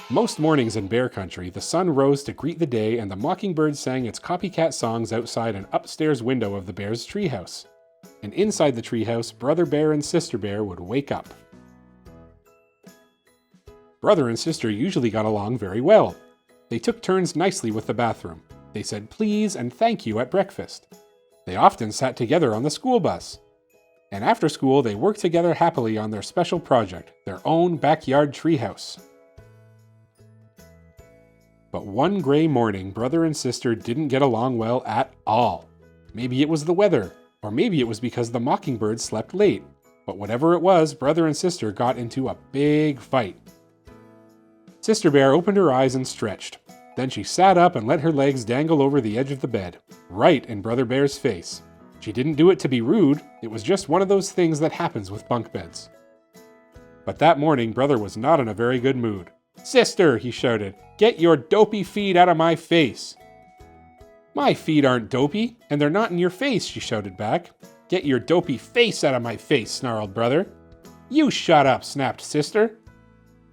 Most mornings in bear country, the sun rose to greet the day and the mockingbird sang its copycat songs outside an upstairs window of the bear's treehouse. And inside the treehouse, Brother Bear and Sister Bear would wake up. Brother and sister usually got along very well. They took turns nicely with the bathroom. They said please and thank you at breakfast. They often sat together on the school bus. And after school, they worked together happily on their special project, their own backyard treehouse. But one gray morning, brother and sister didn't get along well at all. Maybe it was the weather, or maybe it was because the mockingbird slept late. But whatever it was, brother and sister got into a big fight. Sister Bear opened her eyes and stretched. Then she sat up and let her legs dangle over the edge of the bed, right in Brother Bear's face. She didn't do it to be rude, it was just one of those things that happens with bunk beds. But that morning, Brother was not in a very good mood. "Sister," he shouted, "get your dopey feet out of my face." "My feet aren't dopey, and they're not in your face," she shouted back. "Get your dopey face out of my face," snarled Brother. "You shut up," snapped Sister.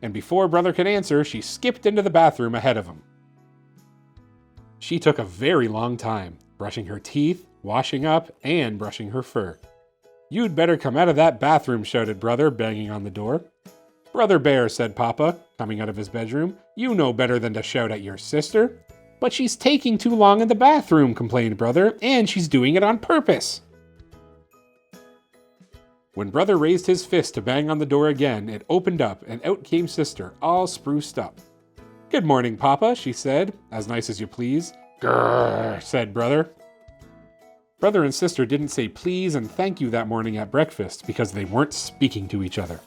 And before Brother could answer, she skipped into the bathroom ahead of him. She took a very long time, brushing her teeth, washing up, and brushing her fur. "You'd better come out of that bathroom," shouted Brother, banging on the door. "Brother Bear," said Papa, coming out of his bedroom, "you know better than to shout at your sister." "But she's taking too long in the bathroom," complained Brother, "and she's doing it on purpose." When Brother raised his fist to bang on the door again, it opened up, and out came Sister, all spruced up. "Good morning, Papa," she said, "as nice as you please." "Grrr," said Brother. Brother and Sister didn't say please and thank you that morning at breakfast because they weren't speaking to each other.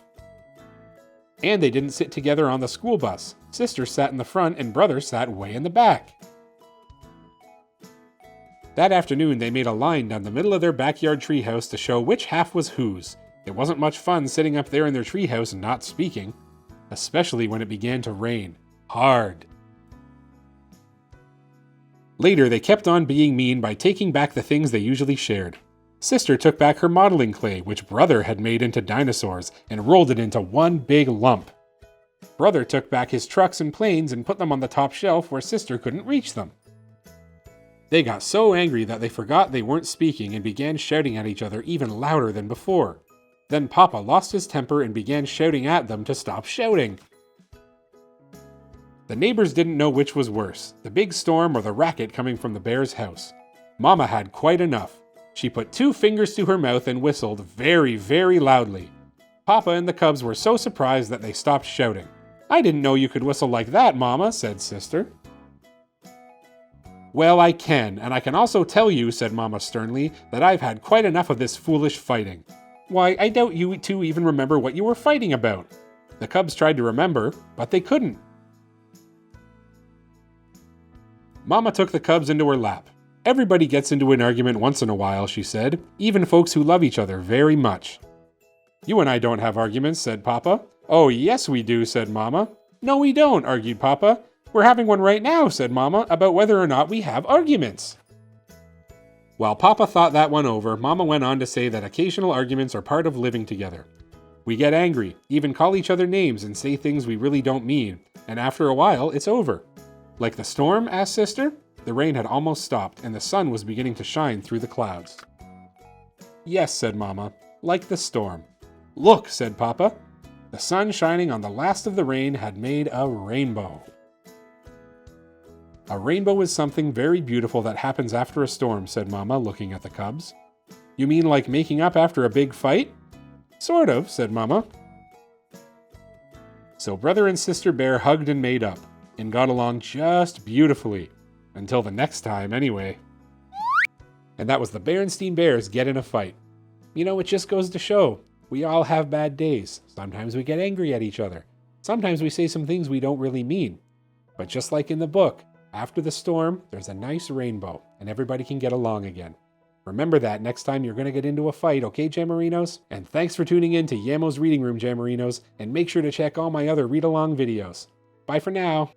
And they didn't sit together on the school bus. Sister sat in the front and Brother sat way in the back. That afternoon, they made a line down the middle of their backyard treehouse to show which half was whose. It wasn't much fun sitting up there in their treehouse and not speaking, especially when it began to rain. Hard. Later, they kept on being mean by taking back the things they usually shared. Sister took back her modeling clay, which Brother had made into dinosaurs, and rolled it into one big lump. Brother took back his trucks and planes and put them on the top shelf where Sister couldn't reach them. They got so angry that they forgot they weren't speaking and began shouting at each other even louder than before. Then Papa lost his temper and began shouting at them to stop shouting. The neighbors didn't know which was worse, the big storm or the racket coming from the bear's house. Mama had quite enough. She put 2 fingers to her mouth and whistled very, very loudly. Papa and the cubs were so surprised that they stopped shouting. "I didn't know you could whistle like that, Mama," said Sister. "Well, I can, and I can also tell you," said Mama sternly, "that I've had quite enough of this foolish fighting. Why, I doubt you two even remember what you were fighting about." The cubs tried to remember, but they couldn't. Mama took the cubs into her lap. "Everybody gets into an argument once in a while," she said, "even folks who love each other very much." "You and I don't have arguments," said Papa. "Oh, yes we do," said Mama. "No, we don't," argued Papa. "We're having one right now," said Mama, "about whether or not we have arguments." While Papa thought that one over, Mama went on to say that occasional arguments are part of living together. We get angry, even call each other names and say things we really don't mean, and after a while, it's over. "Like the storm?" asked Sister. The rain had almost stopped, and the sun was beginning to shine through the clouds. "Yes," said Mama, "like the storm." "Look," said Papa. The sun shining on the last of the rain had made a rainbow. "A rainbow is something very beautiful that happens after a storm," said Mama, looking at the cubs. "You mean like making up after a big fight?" "Sort of," said Mama. So Brother and Sister Bear hugged and made up, and got along just beautifully. Until the next time, anyway. And that was the Berenstain Bears Get in a Fight. You know, it just goes to show, we all have bad days. Sometimes we get angry at each other. Sometimes we say some things we don't really mean. But just like in the book, after the storm, there's a nice rainbow, and everybody can get along again. Remember that next time you're going to get into a fight, okay, Jammerinos? And thanks for tuning in to Yammo's Reading Room, Jammerinos, and make sure to check all my other read-along videos. Bye for now.